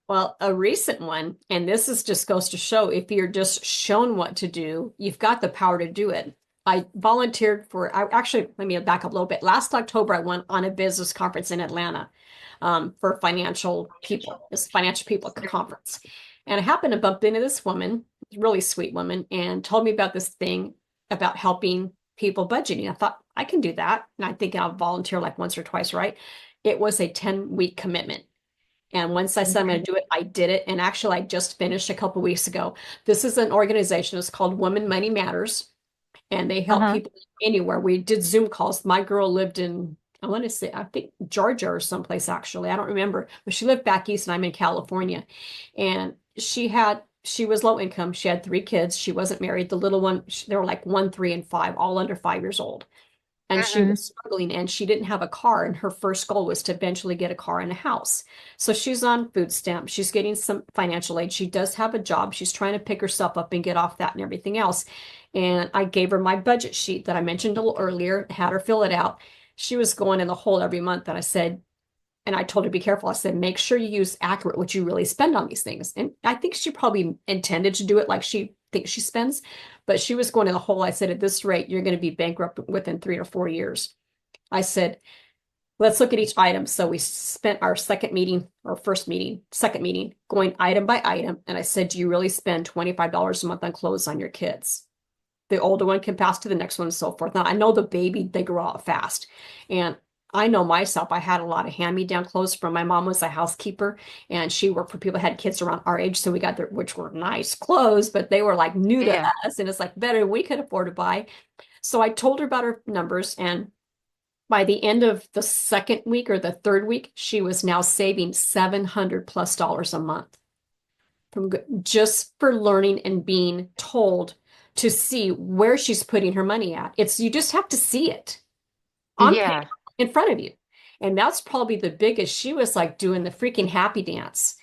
Well, a recent one, and this is just goes to show if you're just shown what to do, you've got the power to do it. I volunteered for, I actually, let me back up a little bit. Last October, I went on a business conference in Atlanta for financial people, this financial people conference. And I happened to bump into this woman, really sweet woman, and told me about this thing about helping people budgeting. I thought I can do that. And I think I'll volunteer like once or twice, right? It was a 10-week commitment. And once I said I'm going Mhm. to do it, I did it. And actually, I just finished a couple weeks ago. This is an organization. It's called Women Money Matters, and they help Uh-huh. people anywhere. We did Zoom calls. My girl lived in, I want to say, I think Georgia or someplace actually. I don't remember, but she lived back east, and I'm in California. And she was low income. She had 3 kids. She wasn't married. The little one, they were like 1, 3, and 5, all under 5 years old, and she Mhm. was struggling and she didn't have a car, and her first goal was to eventually get a car and a house. So she's on food stamps, she's getting some financial aid, she does have a job, she's trying to pick herself up and get off that and everything else. And I gave her my budget sheet that I mentioned a little earlier, had her fill it out. She was going in the hole every month, and I said, and I told her, be careful. I said, make sure you use accurate what you really spend on these things. And I think she probably intended to do it like she thinks she spends, but she was going in the hole. I said, at this rate, you're going to be bankrupt within 3 or 4 years. I said, let's look at each item. So we spent our second meeting, or first meeting, second meeting, going item by item. And I said, do you really spend $25 a month on clothes on your kids? The older one can pass to the next one and so forth. Now, I know the baby, they grow out fast. And I know myself, I had a lot of hand-me-down clothes from my mom was a housekeeper, and she worked for people that had kids around our age. So we got their, which were nice clothes, but they were like new to Yeah. us. And it's like better than we could afford to buy. So I told her about her numbers. And by the end of the second week or the third week, she was now saving 700 plus dollars a month from just for learning and being told to see where she's putting her money at. It's you just have to see it on paper Yeah. in front of you. And that's probably the biggest. She was like doing the freaking happy dance.